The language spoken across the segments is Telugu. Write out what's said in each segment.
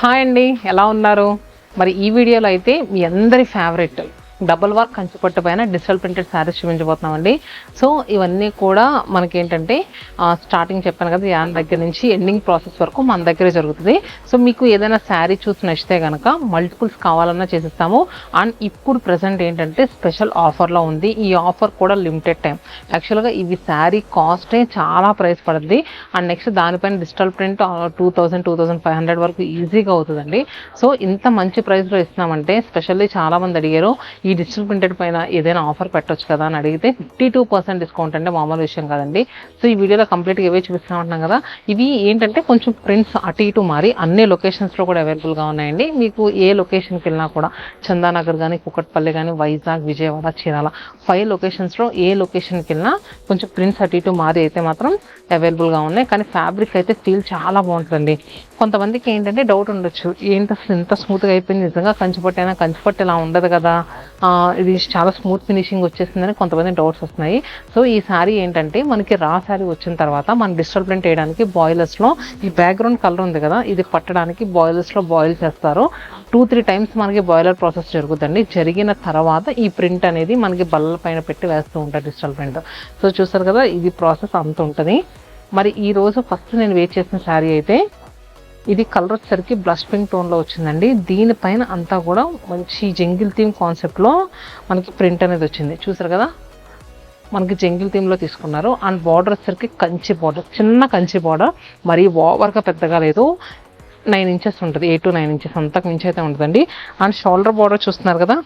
హాయ్ అండి, ఎలా ఉన్నారు? మరి ఈ వీడియోలో అయితే మీ అందరి ఫేవరెట్ డబుల్ వర్క్ కంచిపట్టు పైన డిజిటల్ ప్రింటెడ్ శారీస్ చూపించబోతున్నామండి. సో ఇవన్నీ కూడా మనకి ఏంటంటే స్టార్టింగ్ చెప్పాను కదా, యాన్ దగ్గర నుంచి ఎండింగ్ ప్రాసెస్ వరకు మన దగ్గరే జరుగుతుంది. సో మీకు ఏదైనా శారీ చూసి నచ్చితే కనుక మల్టిపుల్స్ కావాలన్నా చేసిస్తాము. అండ్ ఇప్పుడు ప్రజెంట్ ఏంటంటే స్పెషల్ ఆఫర్లో ఉంది. ఈ ఆఫర్ కూడా లిమిటెడ్ టైం. యాక్చువల్గా ఇవి శారీ కాస్టే చాలా ప్రైస్ పడుతుంది. అండ్ నెక్స్ట్ దానిపైన డిజిటల్ ప్రింట్ 2500 వరకు ఈజీగా అవుతుందండి. సో ఇంత మంచి ప్రైస్లో ఇస్తున్నామంటే స్పెషల్లీ చాలామంది అడిగారు ఈ డిజిటల్ ప్రింటెడ్ పైన ఏదైనా ఆఫర్ పెట్టొచ్చు కదా అని అడిగితే 52% డిస్కౌంట్ అంటే మామూలు విషయం కాదండి. సో ఈ వీడియోలో కంప్లీట్గా ఇవే చూపిస్తామంటున్నాం కదా. ఇవి ఏంటంటే కొంచెం ప్రింట్స్ అటు ఇటు మారి అన్ని లొకేషన్స్లో కూడా అవైలబుల్గా ఉన్నాయండి. మీకు ఏ లొకేషన్కి వెళ్ళినా కూడా చందానగర్ కానీ, కుకట్పల్లి కానీ, వైజాగ్, విజయవాడ, చీరాల 5 లొకేషన్స్లో ఏ లొకేషన్కి వెళ్ళినా కొంచెం ప్రింట్స్ అటు ఇటు మారి అయితే మాత్రం అవైలబుల్గా ఉన్నాయి. కానీ ఫ్యాబ్రిక్ అయితే ఫీల్ చాలా బాగుంటుందండి. కొంతమందికి ఏంటంటే డౌట్ ఉండొచ్చు, ఏంటి అసలు ఇంత స్మూత్గా అయిపోయింది, నిజంగా కంచిపట్టైనా కంచిపట్టు ఇలా ఉండదు కదా, ఇది చాలా స్మూత్ ఫినిషింగ్ వచ్చేసిందని కొంతమంది డౌట్స్ వస్తున్నాయి. సో ఈ శారీ ఏంటంటే మనకి రా శారీ వచ్చిన తర్వాత మన డిజిటల్ ప్రింట్ వేయడానికి బాయిలర్స్లో ఈ బ్యాక్గ్రౌండ్ కలర్ ఉంది కదా, ఇది పట్టడానికి బాయిలర్స్లో బాయిల్ చేస్తారు. 2-3 టైమ్స్ మనకి బాయిలర్ ప్రాసెస్ జరుగుతుంది. జరిగిన తర్వాత ఈ ప్రింట్ అనేది మనకి బల్ల పైన పెట్టి వేస్తూ ఉంటారు డిజిటల్ ప్రింట్. సో చూసారు కదా, ఇది ప్రాసెస్ అంత ఉంటుంది. మరి ఈరోజు ఫస్ట్ నేను వేట్ చేసిన శారీ అయితే ఇది కలర్ వచ్చేసరికి బ్లష్ పింక్ టోన్లో వచ్చిందండి. దీనిపైన అంతా కూడా మంచి జంగిల్ థీమ్ కాన్సెప్ట్లో మనకి ప్రింట్ అనేది వచ్చింది. చూసారు కదా, మనకి జంగిల్ థీమ్లో తీసుకున్నారు. అండ్ బార్డర్ వచ్చేసరికి కంచి బార్డర్, చిన్న కంచి బార్డర్, మరీ ఓవర్గా పెద్దగా లేదు. 9 ఇంచెస్ ఉంటుంది, 8 to 9 ఇంచెస్ అంతకు మించి అయితే ఉంటుందండి. అండ్ షోల్డర్ బార్డర్ చూస్తున్నారు కదా,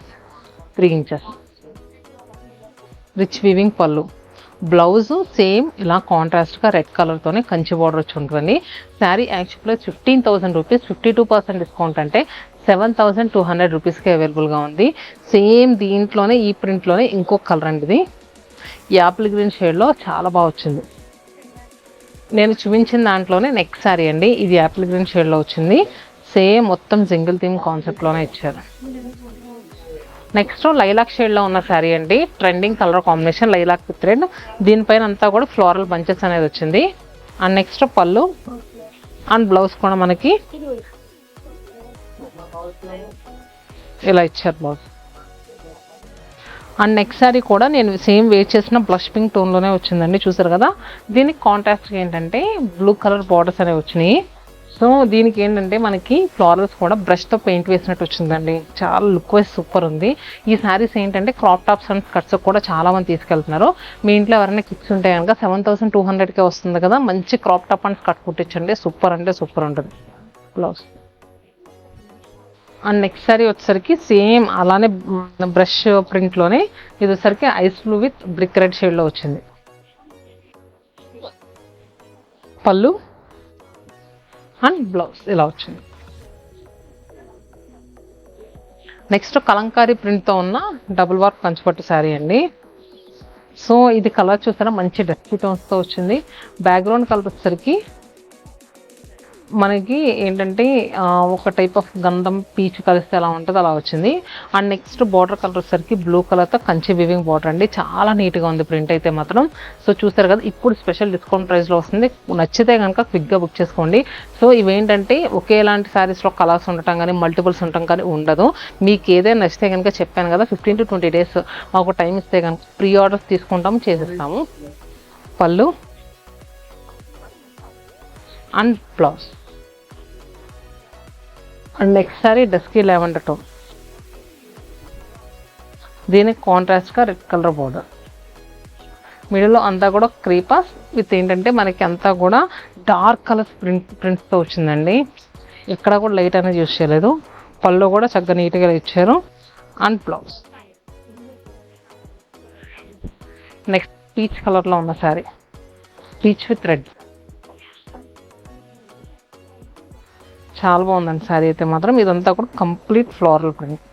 3 ఇంచెస్. రిచ్ వీవింగ్ పళ్ళు. బ్లౌజ్ సేమ్ ఇలా కాంట్రాస్ట్గా రెడ్ కలర్తోనే కంచి బార్డర్ వచ్చి ఉంటుంది. శారీ యాక్చువల్గా 15,000 రూపీస్, 52% డిస్కౌంట్ అంటే 7,200 రూపీస్కి అవైలబుల్గా ఉంది. సేమ్ దీంట్లోనే ఈ ప్రింట్లోనే ఇంకొక కలర్ అండి, ఇది యాపిల్ గ్రీన్ షేడ్లో చాలా బాగా వచ్చింది. నేను చూపించిన దాంట్లోనే నెక్స్ట్ శారీ అండి, ఇది యాపిల్ గ్రీన్ షేడ్లో వచ్చింది. సేమ్ మొత్తం జింగిల్ థీమ్ కాన్సెప్ట్లోనే ఇచ్చారు. నెక్స్ట్ లైలాక్ షేడ్లో ఉన్న శారీ అండి, trending colour combination lilac with red. దీనిపైన అంతా కూడా ఫ్లోరల్ బంచెస్ అనేది వచ్చింది. అండ్ నెక్స్ట్ పళ్ళు అండ్ బ్లౌజ్ కూడా మనకి ఇలా ఇచ్చారు బ్లౌజ్. అండ్ నెక్స్ట్ శారీ కూడా నేను సేమ్ వేట్ చేసిన బ్లష్ పింక్ టోన్లోనే వచ్చిందండి. చూసారు కదా, దీనికి కాంట్రాస్ట్గా ఏంటంటే బ్లూ కలర్ బార్డర్స్ అనేవి వచ్చినాయి. సో దీనికి ఏంటంటే మనకి ఫ్లోరల్స్ కూడా బ్రష్తో పెయింట్ వేసినట్టు వచ్చిందండి. చాలా లుక్ వైజ్ సూపర్ ఉంది. ఈ శారీస్ ఏంటంటే క్రాప్ టాప్స్ అండ్ స్కర్ట్స్ కూడా చాలా మంది తీసుకెళ్తున్నారు. మీ ఇంట్లో ఎవరైనా కిడ్స్ ఉంటే కనుక 7,200కే వస్తుంది కదా, మంచి క్రాప్ టాప్ అండ్ స్కర్ట్ కుట్టించండి, సూపర్ అంటే సూపర్ ఉంటుంది బ్లౌజ్. అండ్ నెక్స్ట్ శారీ వచ్చేసరికి సేమ్ అలానే బ్రష్ ప్రింట్లోనే, ఇది వచ్చేసరికి ice blue with brick red షేడ్లో వచ్చింది. పళ్ళు అండ్ బ్లౌజ్ ఇలా వచ్చింది. నెక్స్ట్ కలంకారీ ప్రింట్తో ఉన్న డబుల్ వర్క్ కంచిపట్టు శారీ అండి. సో ఇది కలర్ చూసారా, మంచి డస్కీ టోన్స్తో వచ్చింది. బ్యాక్గ్రౌండ్ కలర్ వచ్చేసరికి మనకి ఏంటంటే ఒక టైప్ ఆఫ్ గంధం పీచు కలిస్తే ఎలా ఉంటుంది అలా వచ్చింది. అండ్ నెక్స్ట్ బార్డర్ కలర్ వచ్చేసరికి బ్లూ కలర్తో కంచి వివింగ్ బార్డర్ అండి, చాలా నీట్గా ఉంది ప్రింట్ అయితే మాత్రం. సో చూస్తారు కదా, ఇప్పుడు స్పెషల్ డిస్కౌంట్ ప్రైస్లో వస్తుంది. నచ్చితే కనుక క్విక్గా బుక్ చేసుకోండి. సో ఇవేంటంటే ఒకేలాంటి శారీస్లో కలర్స్ ఉండటం కానీ మల్టిపుల్స్ ఉండటం కానీ ఉండదు. మీకు ఏదైనా నచ్చితే కనుక చెప్పాను కదా, 15 to 20 days మాకు టైం ఇస్తే కనుక ప్రీ ఆర్డర్స్ తీసుకుంటాము, చేసిస్తాము. పళ్ళు and blouse. And next sorry dusky lavender tone, దీనికి కాంట్రాస్ట్గా రెడ్ కలర్ బార్డర్, మిడిల్లో అంతా కూడా క్రీపాస్ విత్ ఏంటంటే మనకి అంతా కూడా డార్క్ కలర్ ప్రింట్స్తో వచ్చిందండి. ఎక్కడ కూడా లైట్ అనేది యూజ్ చేయలేదు. పళ్ళు కూడా చక్కగా నీట్గా ఇచ్చారు. And blouse. నెక్స్ట్ పీచ్ కలర్లో ఉన్న శారీ, పీచ్ విత్ రెడ్, చాలా బాగుందండి శారీ అయితే మాత్రం. ఇదంతా కూడా కంప్లీట్ ఫ్లోరల్ ప్రింట్.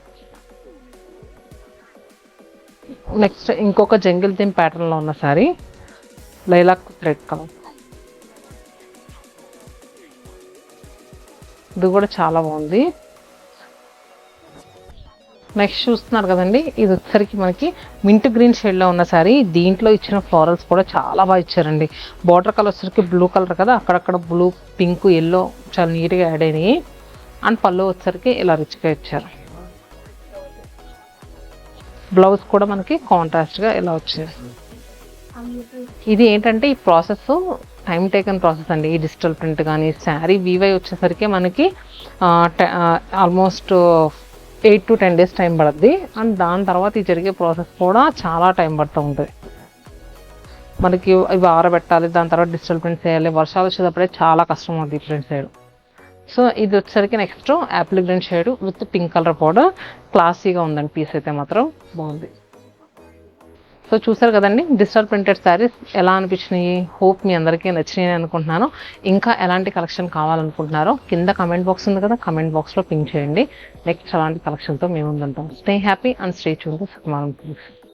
నెక్స్ట్ ఇంకొక జంగిల్ థీమ్ ప్యాటర్న్లో ఉన్న శారీ, లైలాక్ రెడ్ కలర్, ఇది కూడా చాలా బాగుంది. నెక్స్ట్ చూస్తున్నారు కదండి, ఇది వచ్చేసరికి మనకి మింట్ గ్రీన్ షేడ్లో ఉన్న శారీ. దీంట్లో ఇచ్చిన ఫ్లోరల్స్ కూడా చాలా బాగా ఇచ్చారండి. బార్డర్ కలర్ వచ్చేసరికి బ్లూ కలర్ కదా, అక్కడక్కడ బ్లూ, పింక్, ఎల్లో చాలా నీట్గా యాడ్ అయినాయి. అండ్ పళ్ళు వచ్చేసరికి ఇలా రిచ్గా ఇచ్చారు. బ్లౌజ్ కూడా మనకి కాంట్రాస్ట్గా ఇలా వచ్చింది. ఇది ఏంటంటే ఈ ప్రాసెస్ టైం టేకన్ ప్రాసెస్ అండి. ఈ డిజిటల్ ప్రింట్ కానీ శారీ వీవై వచ్చేసరికి మనకి ఆల్మోస్ట్ 8 to 10 days టైం పడుద్ది. అండ్ దాని తర్వాత ఈ జరిగే ప్రాసెస్ కూడా చాలా టైం పడుతూ ఉంటుంది. మనకి ఇవి ఆరబెట్టాలి, దాని తర్వాత డిజిటల్ ప్రింట్ చేయాలి. వర్షాలు వచ్చేటప్పుడే చాలా కష్టం అవుతుంది ఈ ప్రింట్ చేయడం. సో ఇది వచ్చేసరికి next Apple green shade with pink colour powder. క్లాసీగా ఉందండి పీస్ అయితే మాత్రం బాగుంది. సో చూసారు కదండి డిజిటల్ ప్రింటెడ్ శారీస్ ఎలా అనిపించినాయి. హోప్ మీ అందరికీ నచ్చినాయి అనుకుంటున్నాను. ఇంకా ఎలాంటి కలెక్షన్ కావాలనుకుంటున్నారో కింద కమెంట్ బాక్స్ ఉంది కదా, కమెంట్ బాక్స్లో పింక్ చేయండి. నెక్స్ట్ అలాంటి కలెక్షన్తో మేము ముందుంటాం. Stay happy and stay tuned to Sukumaran.